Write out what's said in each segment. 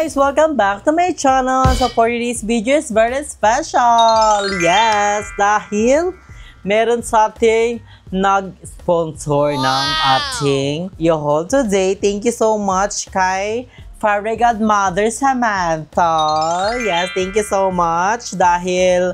guys! Welcome back to my channel. So for today's video is very special. Yes! Dahil meron sa ating nag-sponsor ng ating i-haul today. Thank you so much kay Fairy Godmother Samantha. Yes, thank you so much. Dahil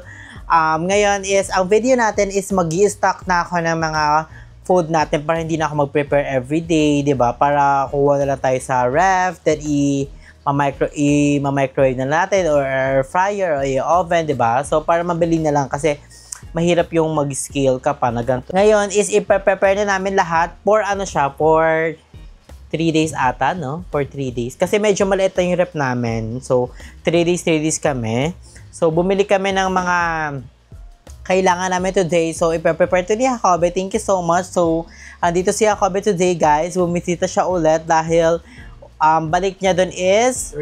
ngayon is, ang video natin is mag-i-stock na ako ng mga food natin para hindi na ako mag-prepare everyday, 'di ba? Para kuha na lang tayo sa ref, then i-microwave na natin or air fryer o i-oven, 'di ba? So para mabili na lang kasi mahirap yung mag-scale ka pa na ganito. Ngayon is i-prepare na namin lahat for for 3 days ata, no? For 3 days. Kasi medyo maliit na yung rep namin. So 3 days kami. So bumili kami ng mga kailangan namin today. So, ipaprepare to ni Jacobe. Thank you so much. So, andito si Jacobe today, guys. Bumisita siya ulit dahil balik niya doon is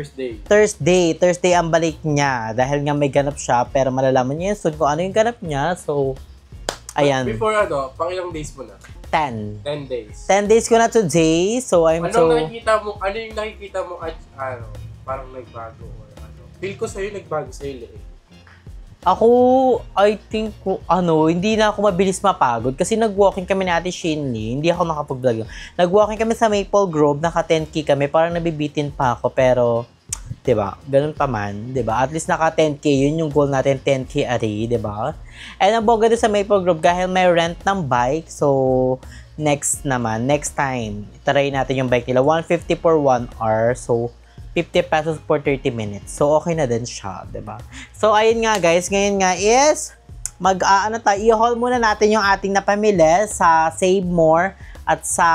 Thursday ang balik niya. Dahil nga may ganap siya, pero malalaman niya soon kung ano yung ganap niya. So, ayan. Before pang ilang days mo na? 10 days. 10 days ko na today. So, ano yung nakikita mo at parang nagbago or ano? Feel ko sa'yo nagbago sa'yo eh. Ako, I think, hindi na ako mabilis mapagod kasi nag-walking kami ni Ate Shinley. Hindi ako nakapag-vlog yun. Nag-walking kami sa Maple Grove, naka 10K kami, parang nabibitin pa ako, pero, diba, ganun pa man, diba? At least naka 10K, yun yung goal natin, 10K a day, diba? And ang boga din sa Maple Grove, dahil may rent ng bike, so, next time, try natin yung bike nila. 150 for 1 hour, so, 50 pesos for 30 minutes. So, okay na din siya, diba? So, ayun nga guys. Ngayon nga is, i-haul muna natin yung ating napamili sa Save More at sa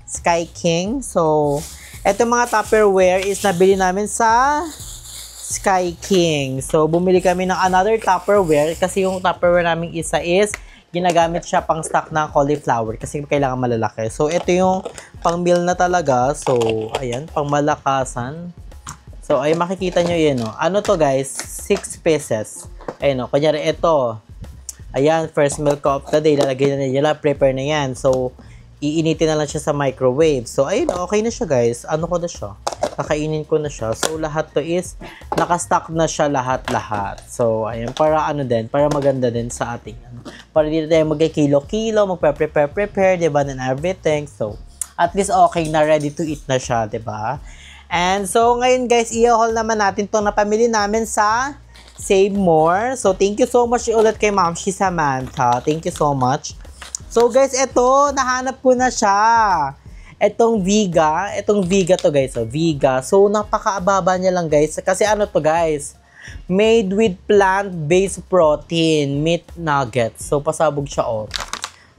Sky King. So, eto mga Tupperware is nabili namin sa Sky King. So, bumili kami ng another Tupperware kasi yung Tupperware namin isa is ginagamit siya pang stock ng cauliflower kasi kailangan malalaki. So, ito yung pang meal na talaga. So, ayan, pang malakasan. So, ay makikita nyo yun, no? Ano to guys? 6 pieces. Ayun, no? Kunyari, ito. Ayan, first milk of the day. Lalagay na nila, prepare na yan. So, iinitin na lang siya sa microwave. So, ayun, okay na siya guys. Ano ko na siya? Kakainin ko na siya. So, lahat to is nakastock na siya lahat-lahat. So, ayun, para para maganda din sa ating para dito tayo mag-kilo-kilo, magpe-prepare, diba, and everything. So, at least okay na, ready to eat na siya, diba? And so, ngayon guys, i-haul naman natin itong napamili namin sa Save More. So, thank you so much ulit kay Ma'am Samantha. Thank you so much. So, guys, ito, nahanap ko na siya. Itong Vega to guys, Vega. So, napakaababa niya lang guys. Kasi ano to guys? Made with plant-based protein, meat nuggets. So, pasabog siya,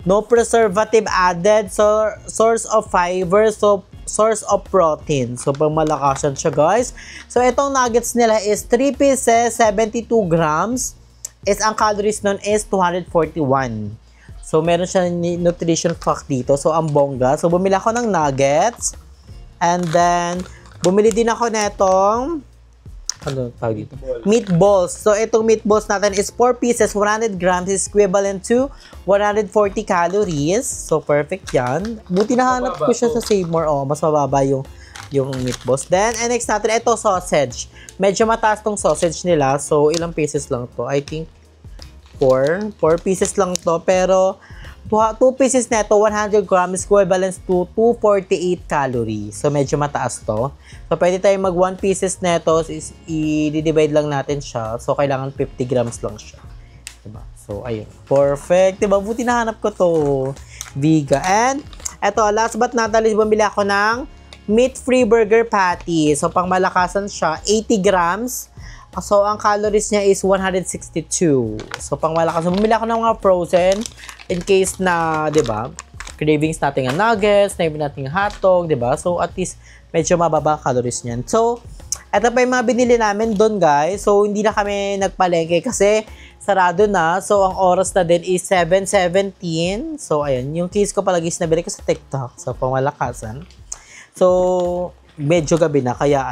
No preservative added, so source of fiber, so source of protein. So, pangmalakasan siya, guys. So, itong nuggets nila is 3 pieces, 72 grams. Ang calories nun is 241. So, meron siya nutrition fact dito. So, ang bongga. So, bumili ako ng nuggets. And then, bumili din ako netong dito? Meatballs. So, itong meatballs natin is 4 pieces, 100 grams is equivalent to 140 calories. So, perfect yan. Buti nahanap ko siya sa Save More. Mas mababa yung meatballs. Then, and next natin, ito sausage. Medyo mataas tong sausage nila. So, ilang pieces lang to? I think 4 pieces lang to. Pero, 2 pieces neto, 100 grams equivalent to 248 calories. So, medyo mataas to. So, pwede tayo mag 1 pieces neto, i-divide lang natin siya. So, kailangan 50 grams lang siya. Diba? So, ayun. Perfect. Diba? Buti nahanap ko to. Vega. And, eto, last but not least, bumili ako ng meat-free burger patty. So, pang malakasan siya, 80 grams. So, ang calories niya is 162. So, pang malakas. So, bumili ako ng mga frozen in case na, diba, cravings natin ang nuggets, na natin ang hotdog, diba? So, at least, medyo mababa calories niyan. So, eto pa yung mga binili namin doon, guys. So, hindi na kami nagpalengke kasi sarado na. So, ang oras na din is 7:17. So, ayun. Yung case ko palagi is nabili ko sa TikTok. So, pang malakasan. So, medyo gabi na. Kaya,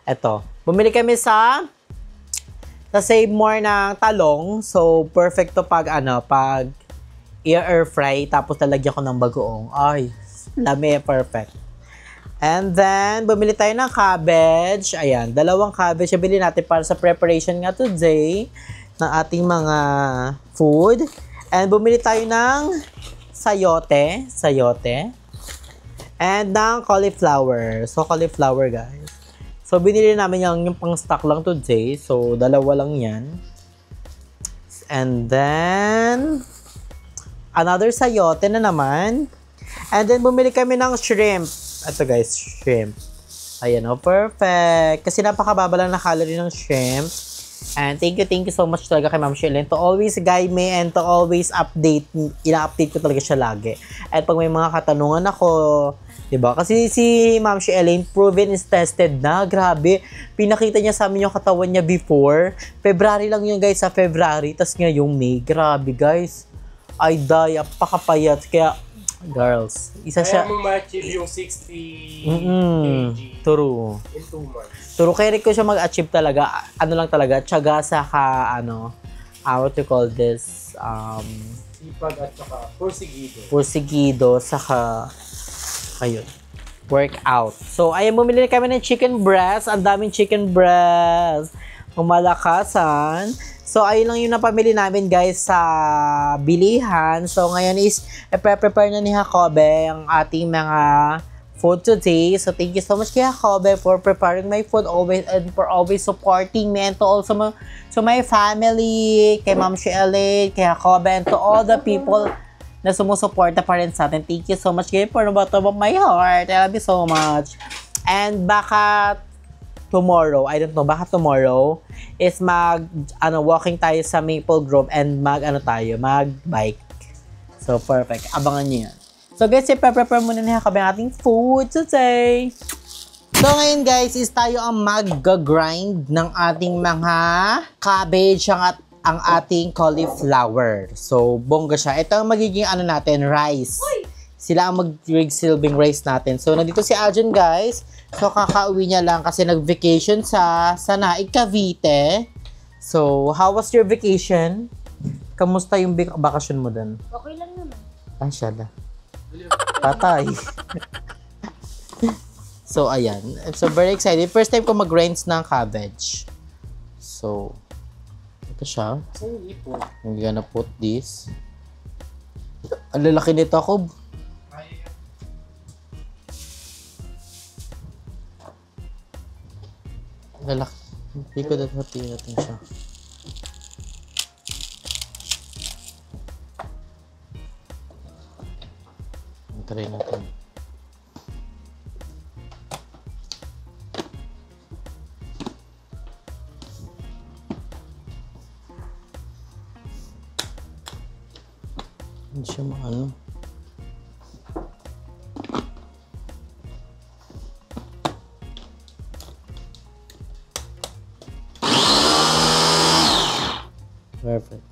eto. Bumili kami sa Save More ng talong. So, perfect to pag air fry, tapos talagyan ko ng bagoong. Ay, lami, perfect. And then, bumili tayo ng cabbage. Ayan, dalawang cabbage yung bili natin para sa preparation nga today ng ating mga food. And bumili tayo ng sayote. And ng cauliflower. So, cauliflower, guys. So, binili namin yung pang-stock lang today. So, dalawa lang yan. And then, another sayote na naman. And then, bumili kami ng shrimp. Ito guys, shrimp. Ayan o, perfect. Kasi napakababa lang na calorie ng shrimp. And thank you so much talaga kay Ma'am Shirley to always guide me and to always update. Ina-update ko talaga siya lagi. At pag may mga katanungan ako, diba? Kasi si Ma'am Shirley, proven is tested na. Grabe. Pinakita niya sa amin yung katawan niya before. February lang yun guys, sa February. Tas ngayong May. Grabe guys. Ay, day. Pakapayat. Kaya, girls, isa siya. Kaya mo ma-achieve yung 60 kg True. in 2 months. True, kaya ko siya mag-achieve talaga. Ano lang talaga, tiyaga sa what you call this, Sipag at saka porsigido, saka, ayun, workout. So, ayun, bumili na kami ng chicken breast. Ang daming chicken breast. Malakasan. So, ayun lang yung napamili namin guys sa bilihan. So, ngayon is prepare na ni Jacobe ang ating mga food today. So, thank you so much kay Jacobe for preparing my food always and for always supporting me and to also to my family, kay Ma'am Shirley, kay Jacobe, and to all the people na sumusuporta pa rin sa atin. Thank you so much guys for the bottom of my heart. I love you so much. And baka tomorrow, I don't know, baka tomorrow is walking tayo sa Maple Grove and mag-bike. So, perfect. Abangan nyo yan. So, guys, i-prepare muna niya kami ang ating food today. So, ngayon, guys, is tayo ang mag-grind ng ating mga cabbage ang ating cauliflower. So, bongga siya. Ito ang magiging natin, rice. Sila ang mag-silbing rice natin. So, nandito si Aljon, guys. So, kakauwi niya lang kasi nag-vacation sa Naig, Cavite. So, how was your vacation? Kamusta yung bakasyon mo dun? Okay lang naman. Ah, syada. Patay. So, ayan. So, very excited. First time ko mag-grinds ng cabbage. So, ito siya. I'm gonna put this. Ang lalaki nito ako. Lalaki. Hindi ko dati natin siya. Try natin. Hindi siya maano. Perfect.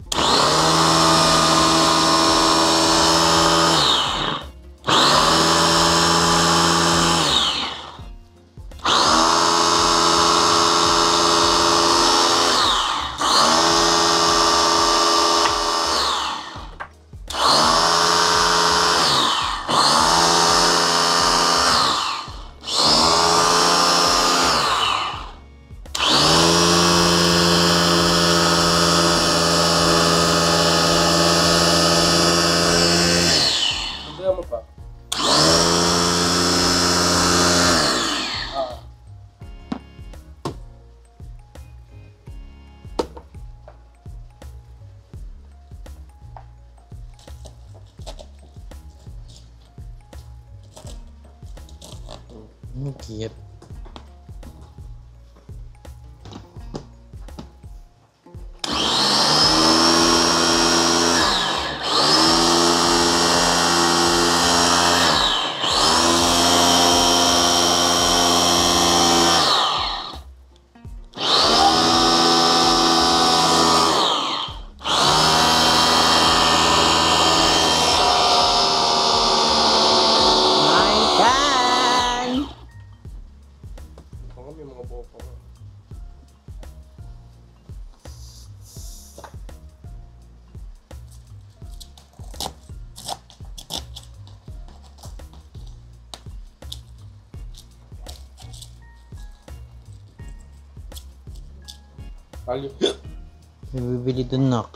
Cute. Pali. May bibili dun, nak.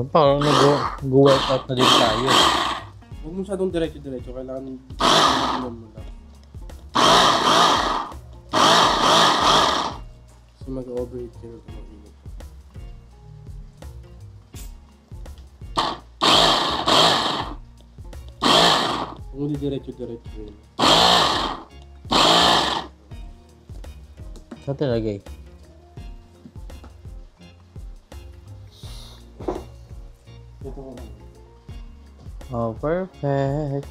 Parang nag-workout na din tayo. Huwag mo masyadong diretso-diretso. Kailangan mo lang. Kasi mag-overheat ka na tumaginip. Huwag mo di diretso-diretso yun. Saan talagay? Ito ko. Oh, perfect.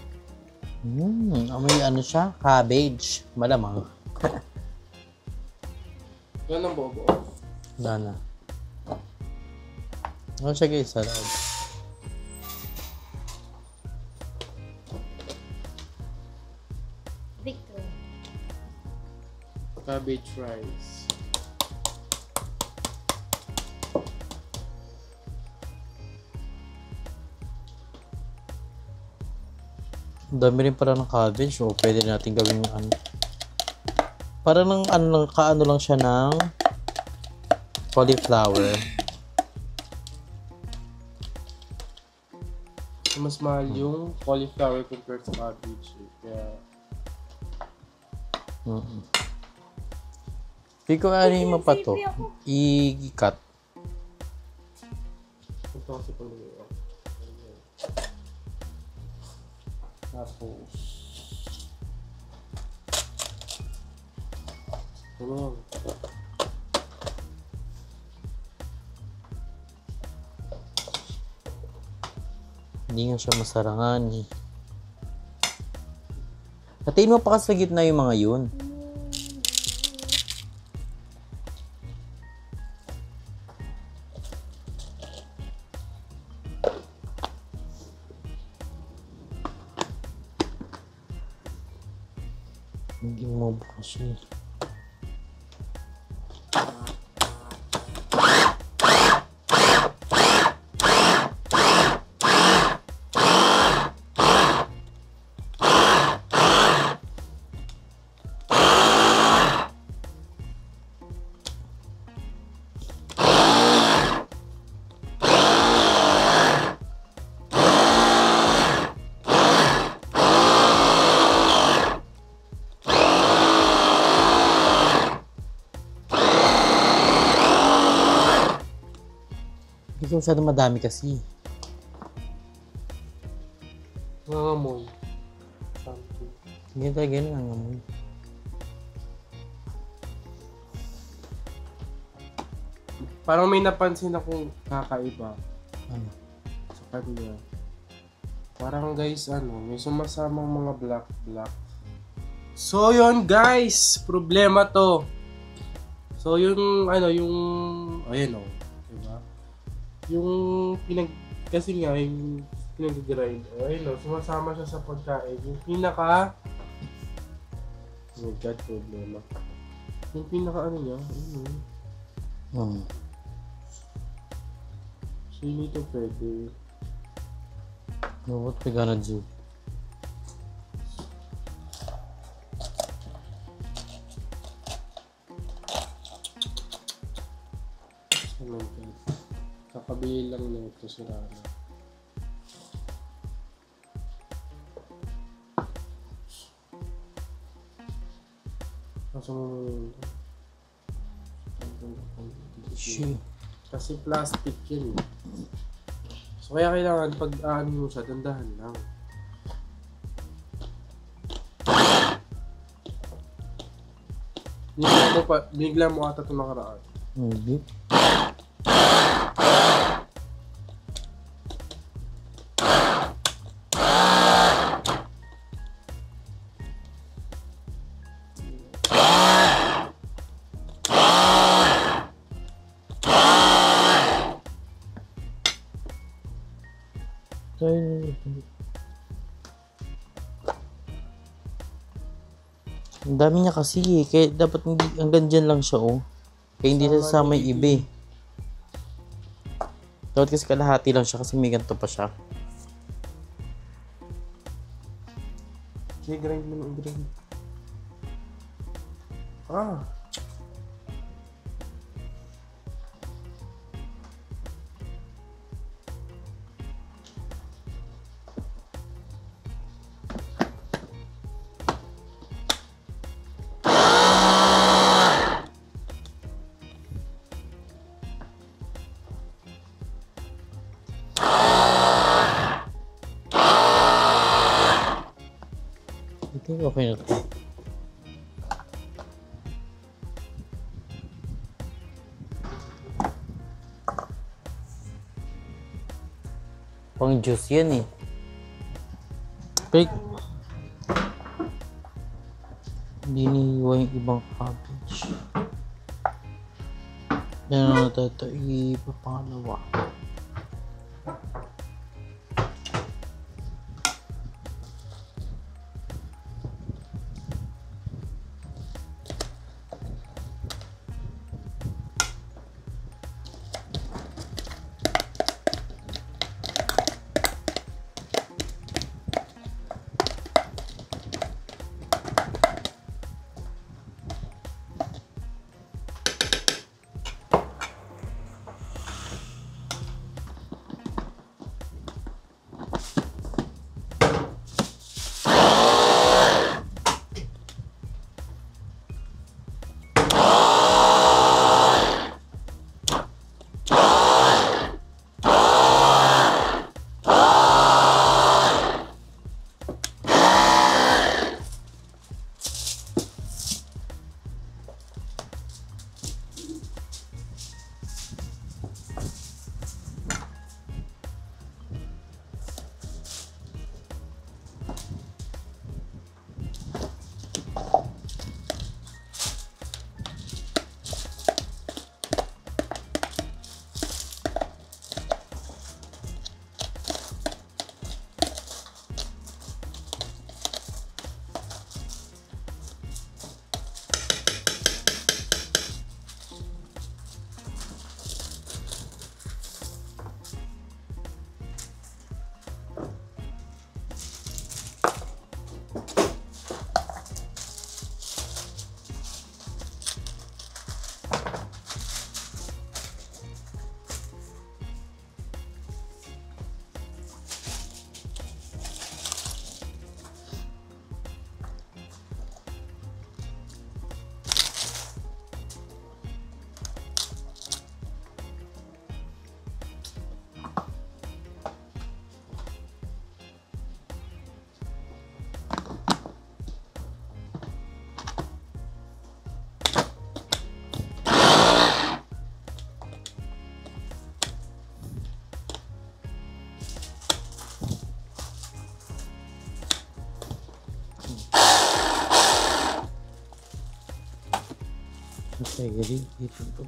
May ano siya? Cabbage. Malamang. Yan ang buo-buo. Wala na. Ano siya guys sa loob? Victor. Cabbage rice. Ang dami rin pala ng cabbage. O, pwede natin gawin yung ano. Para ng ano, kaano lang siya ng cauliflower. Mas mahal yung cauliflower compared sa cabbage. Kaya, Hindi ko ano yung mapato. I-cut. ito kasi pang luwa. Tapos, ano? Hindi nga siya masarangan eh. Hatiin mo pa kasi sa gitna yung mga yun. Hindi mo ba kasi. Hindi ko masyadong madami kasi. Nangangamoy. Something. Ganyan tayo, ganyan ang amoy. Parang may napansin akong kakaiba Ano? sa kanya. Parang guys, may sumasamang mga black. So yun guys, problema to. So yung ayun diba? Yung kasi nga yung pinag-grind, ayun sumasama siya sa pagkain. Yung pinaka, oh my god, problema. Yung pinaka niya, so hindi to pwede. No, what we gonna do? Oh my god. Kakabili lang na ito si Rana. Kaso mo yun. Shit. Kasi plastic yun eh. So kaya kailangan pag mo siya, dandahan lang. Binigla mo ata ito nakaraan. Hindi. Ang dami niya kasi eh. Kaya dapat hindi, hanggang dyan lang siya oh. Kaya hindi sasama yung iba eh. Dapat kasi kalahati lang siya kasi may ganito pa siya. Sige, grind mo ng grind. Ah. I think okay na to. Pang juice yan eh. Pero, hindi nihiwa yung ibang cabbage. Yan na natin ito. Ipapangalawa. Okay, jadi itu tuh.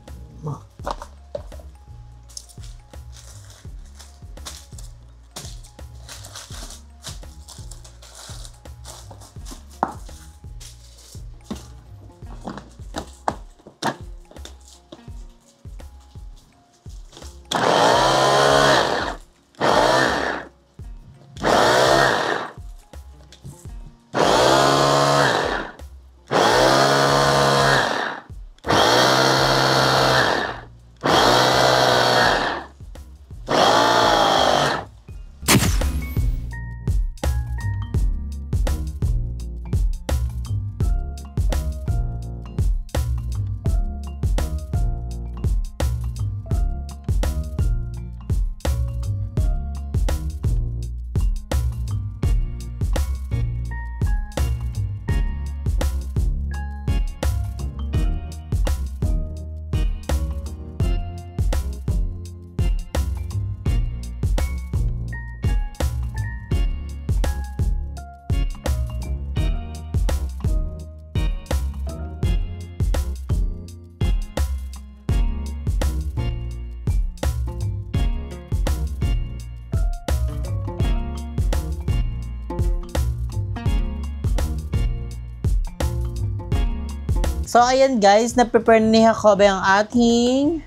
So, ayan guys, na-prepare ni Jacobe ang ating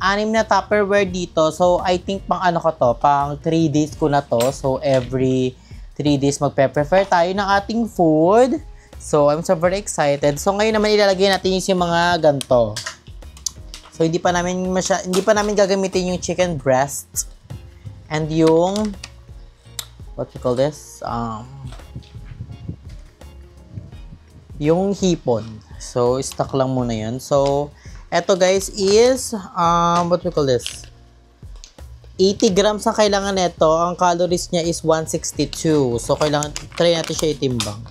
6 na Tupperware dito. So, I think pang ano ko to, pang 3 days ko na to. So, every 3 days magpe-prepare tayo ng ating food. So, I'm so very excited. So, ngayon naman ilalagay natin yung mga ganito. So, hindi pa namin gagamitin yung chicken breast and yung what we call this? Yung hipon. So, stock lang muna yan. So, eto guys is, what we call this? 80 grams ang kailangan nito. Ang calories niya is 162. So, kailangan, try natin siya itimbang.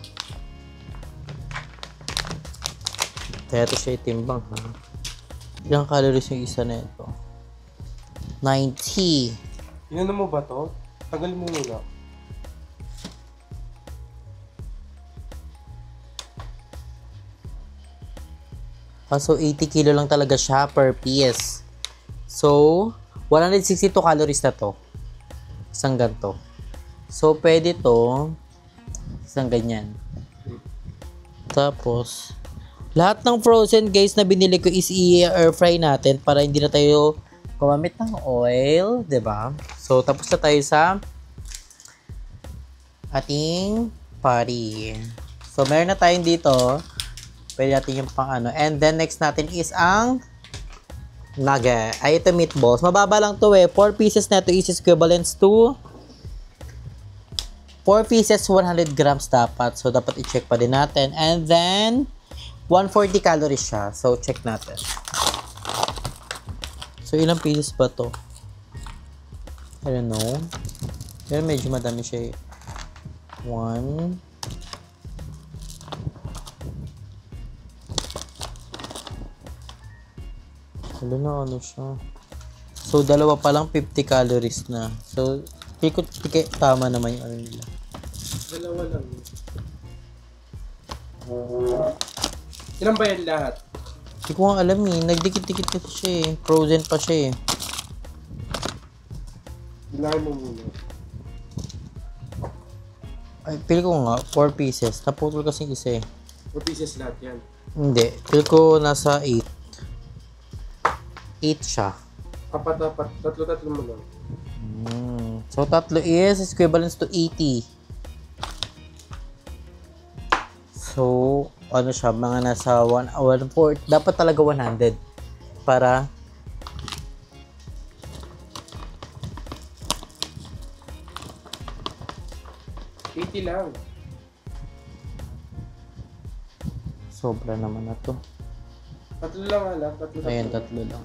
Try natin siya itimbang, ha? Ilang calories yung isa nito? 90. Inano mo ba to? Tagal mo muna. So, 80 kilo lang talaga siya per piece. So, 162 calories na to. Isang ganito. So, pwede to. Isang ganyan. Tapos, lahat ng frozen guys na binili ko is i-air fry natin para hindi na tayo gumamit ng oil. 'Di ba? So, tapos na tayo sa ating patty. So, meron na tayong dito. Pwede natin yung pang ano. And then, next natin is ang nugget. Ay, ito meatballs. Mababa lang to eh. 4 pieces na ito is equivalent to 4 pieces, 100 grams dapat. So, dapat i-check pa din natin. And then, 140 calories siya. So, check natin. So, ilang pieces ba to? I don't know. Pero medyo madami siya eh. 1, na ano siya. So, dalawa pa lang 50 calories na. So, tama naman yung ano nila. Dalawa lang. Ilan ba yan lahat? Hindi ko nga alam eh. Nagdikit-dikit kasi siya eh. Frozen pa siya eh. Bilangin mo muna. Ay, pili ko nga. 4 pieces. Naputol kasi isa eh. 4 pieces lahat yan. Hindi. Pili ko nasa 8. 8 siya. Apat. Tatlo mo lang. So, tatlo is equivalent to 80. So, ano siya? Mga nasa 1/4. Dapat talaga 100. Para $80 lang. sobra naman na to. Tatlo lang alam. Ayan, tatlo lang.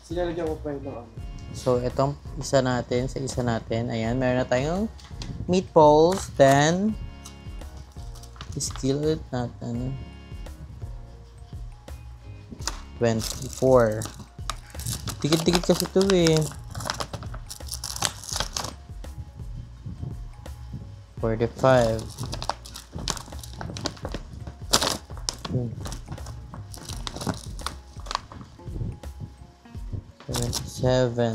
Sinalagyan ko pa yun ng ano. So, itong isa natin, sa isa natin, ayan, meron na tayong meatballs, then, skillet natin, 24. Dikit-dikit kasi ito eh. 45. 77.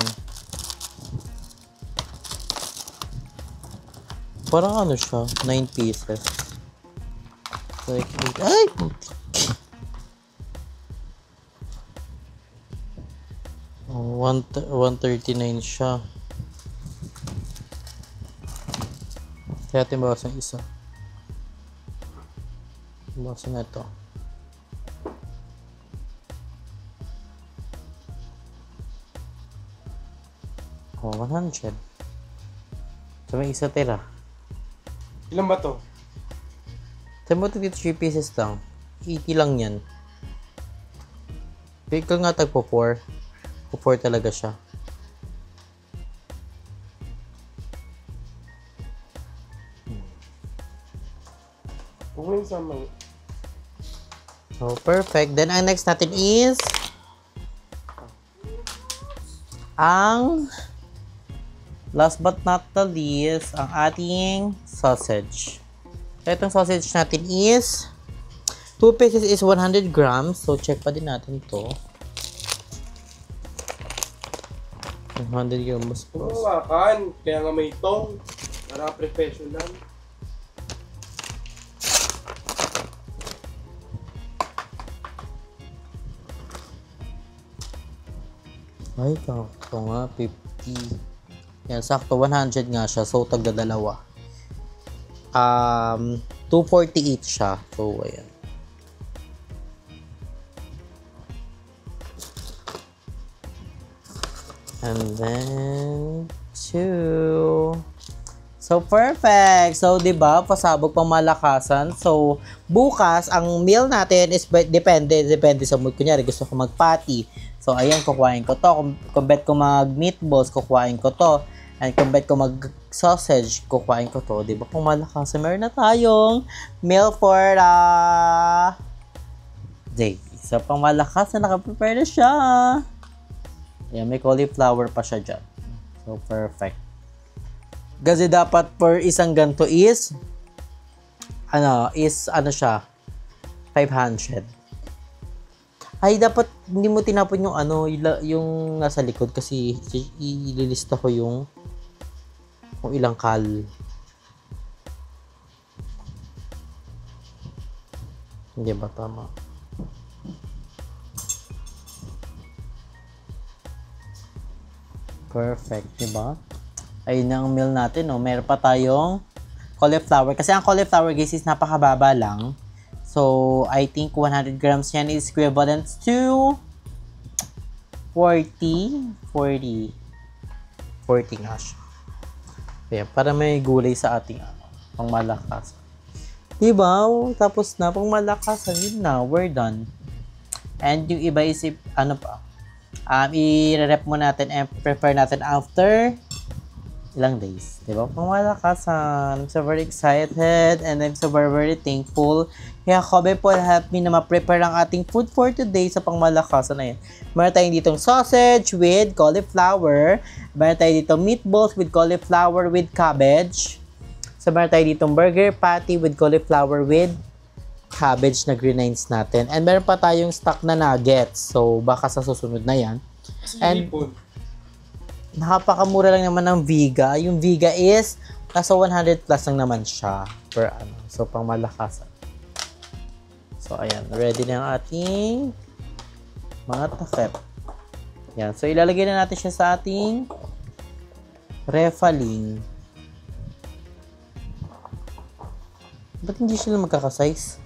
Parang ano siya, 9 pieces. Like, ay! 139 siya. Kaya natin bawasan isa. Bawasan na ito. Oh, 100. So, may isa tira. Ilan ba to? Sabi mo dito 3 pieces lang. 80 lang yan. Ikaw nga tagpo 4. 4 talaga siya. Huwag mo yung sama. So, perfect. Then, ang next natin is ang last but not the least, ang ating sausage. So, itong sausage natin is 2 pieces is 100 grams. So, check pa din natin to. 100 grams plus. Huwakan. Kaya nga may tong. Para professional. Ay, sakto nga, 50. Yan, sakto, 100 nga siya. So, tagdadalawa. 248 siya. So, ayan. And then, 2. So, perfect. So, di ba pasabog pang malakasan. So, bukas, ang meal natin is depende sa mood. Kunyari, gusto ko mag-patty. So, ayan, kukuhain ko to. Kung bet ko mag-meatballs, kukuhain ko to. And kung bet ko mag-sausage, kukuhain ko to. Di ba kung malakasan, meron na tayong meal for day. So, pang malakasan, nakaprepare na siya. Ayan, may cauliflower pa siya dyan. So, perfect. Kasi dapat per isang ganto is siya 500. Ay, dapat hindi mo tinapon yung yung nasa likod kasi ililista ko yung kung ilang kal. Hindi ba tama? Perfect, di ba? Ayun na ang meal natin, no? Meron pa tayong cauliflower. Kasi ang cauliflower, guys, is napakababa lang. So, I think 100 grams yan is equivalent to 40 nga siya. Kaya, para may gulay sa ating pangmalakasan. Diba? Tapos na, pangmalakasan, yun na, we're done. And yung iba is, i-rep mo natin and prepare natin after ilang days, di ba? Pangmalakasan. I'm so very excited and I'm so very, very thankful. Kaya Kobe po help me na ma-prepare ang ating food for today sa pangmalakasan na yan. Meron tayong ditong sausage with cauliflower. Meron tayong ditong meatballs with cauliflower with cabbage. So, meron tayong ditong burger patty with cauliflower with cabbage na grenades natin. And meron pa tayong stock na nuggets. So, baka sa susunod na yan. And napakamura lang naman ng Viga. Yung Viga is nasa 100 plus lang naman siya per ano. So, pang malakasan. So, ayan. Ready na ang ating mga takip. Yan. So, ilalagay na natin siya sa ating Refalin. Ba't hindi sila magkakasize?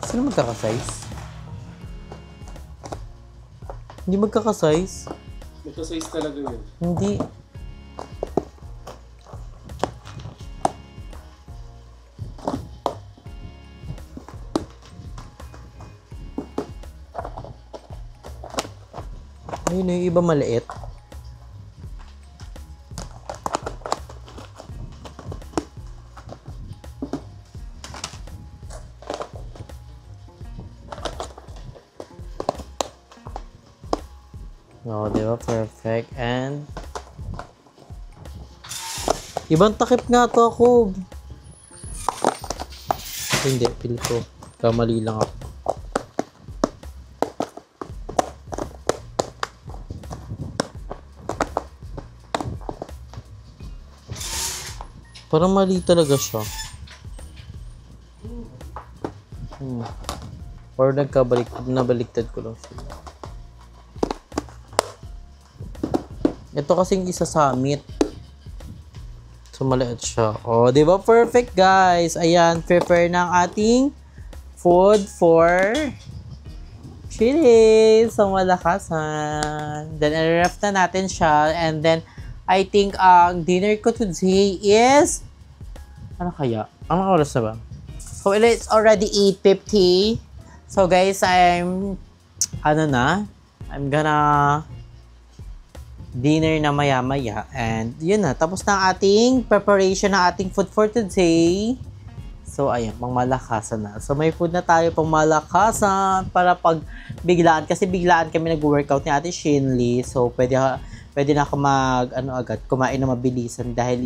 Sila magkakasize? Hindi magkakasize? Magkasize talaga yun. Hindi. Ayun, yung iba maliit. No, di ba? Perfect. And ibang takip nga to ako. Hindi, pili ko. Kamali lang ako. Parang mali talaga siya. Or nabaliktad ko lang siya. Ito kasing isa summit. So, maliit siya. O, di ba? Perfect, guys. Ayan, prepare na ang ating food for chili. So, malakasan. Then, i-ref na natin siya. And then, I think ang dinner ko today is ano kaya? Anong oras na ba? So, it's already 8:50. So, guys, I'm gonna dinner na maya-maya. And yun na, tapos na ang ating preparation ng ating food for today. So, ayan, pangmalakasan na. So, may food na tayo pangmalakasan para pag biglaan. Kasi biglaan kami nag-workout ni Ate Shinley. So, pwede na ako agad, kumain na mabilisan dahil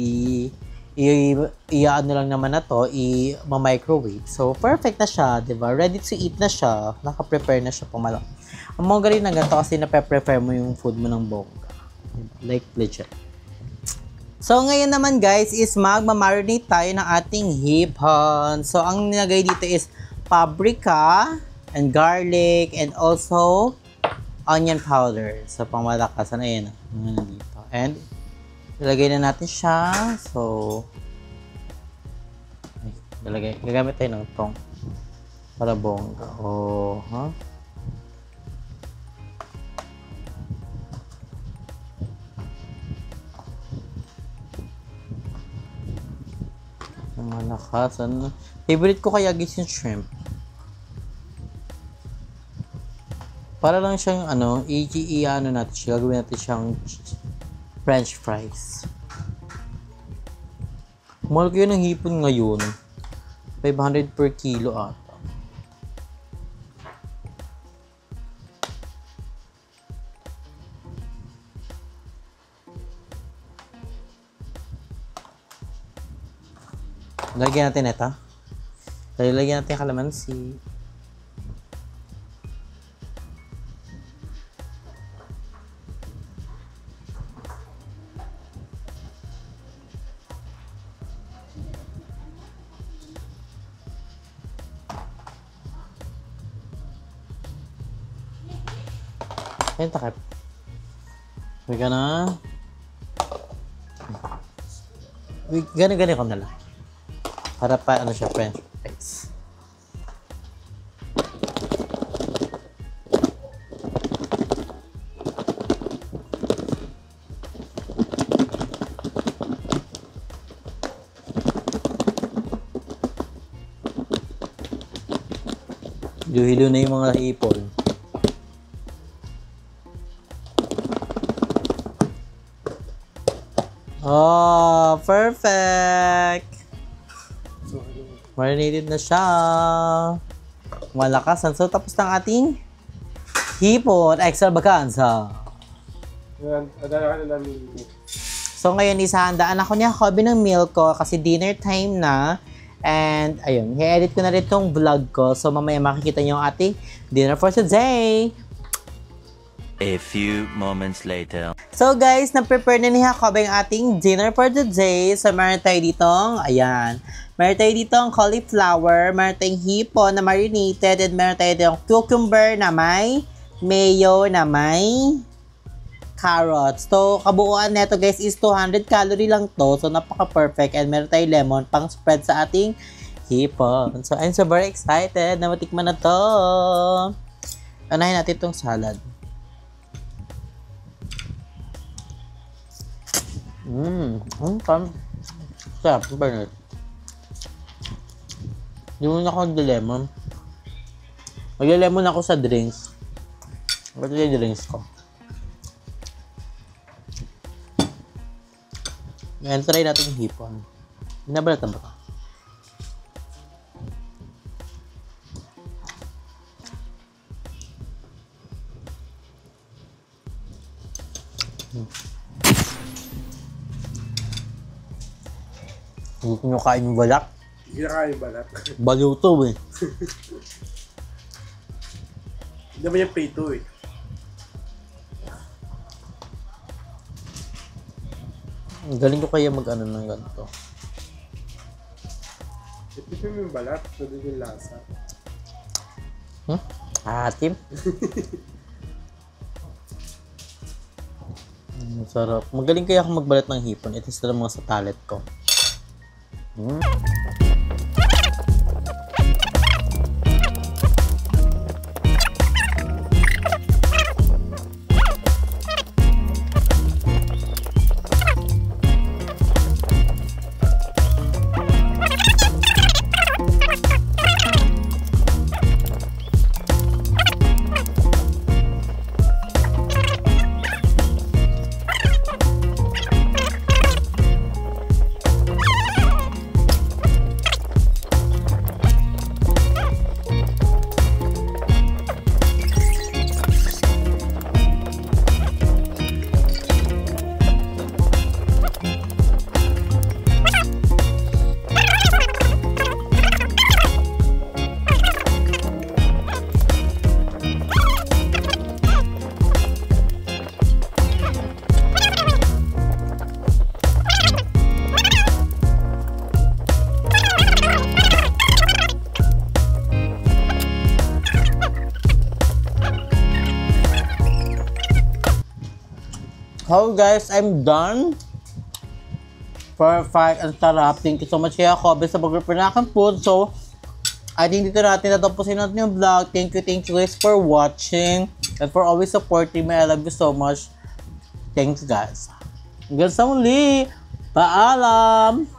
ano lang naman na to, ma-microwave. So, perfect na siya, diba? Ready to eat na siya. Naka-prepare na siya pangmalakasan. Ang mga galing na ganito kasi na-prepare mo yung food mo ng bongga. Like legit. So, ngayon naman guys is magmamarinate tayo ng ating hipon. So, ang nilagay dito is paprika. and garlic, and also onion powder. So, pangmalakasan. Ayan. Dito. And, ilagay na natin siya. So, gagamit tayo ng tong para bongga. Oh, ha? Malakasan. Favorite ko kaya guys yung shrimp. Para lang siyang ano natin siya. Gagawin natin siyang French fries. Mahal kayo ng hipon ngayon. 500 per kilo ata. Lagyan natin ito. Lagyan natin kalamansi. Ayan, takip. Huwag na. Gani ko na lang. Para pa, siya, French fries. Hilo na yung mga hipon. Oh, perfect! Marinated na siya. Malakasan. So, tapos ng ating hipon extravaganza. So, ngayon, isahandaan ako niya hobby ng meal ko kasi dinner time na. And, ayun, i-edit ko na rin itong vlog ko. So, mamaya makikita niyo ang ating dinner for today. A few moments later. So guys, na-prepare na ni Jacob ang ating dinner for today. So meron tayo ditong, ayan. Meron tayo ditong cauliflower, meron tayong hipon na marinated, and meron tayo ditong cucumber na may mayo na may carrots. So kabuuan neto guys is 200 calorie lang to. So napaka-perfect. And meron tayong lemon pang spread sa ating hipon. So I'm so very excited na matikman na to. Anahin natin itong salad. Sarap, Bernard. Hindi mo na ako nag-lemon. Mag-lemon ako sa drinks. Ba't yung drinks ko? Ngayon, try natin yung hipon. Binabalatan ba ka? Hindi ko nyo kain yung balak. Hindi na kain balat. Baliw to eh. Hindi naman yung prito eh. Galing ko kaya mag-ano ng ganito. Ipipin mo yung balat, so din yung lasa. Atim. Sarap. Magaling kaya ako magbalat ng hipon. Ito sila mga sa talent ko. So guys, I'm done. Perfect. Ang sarap. Thank you so much kaya Kobe sa pag-prepare na aking food. So, I think dito natin natapusin natin yung vlog. Thank you guys for watching. And for always supporting me. I love you so much. Thanks guys. Hanggang sa muli. Paalam!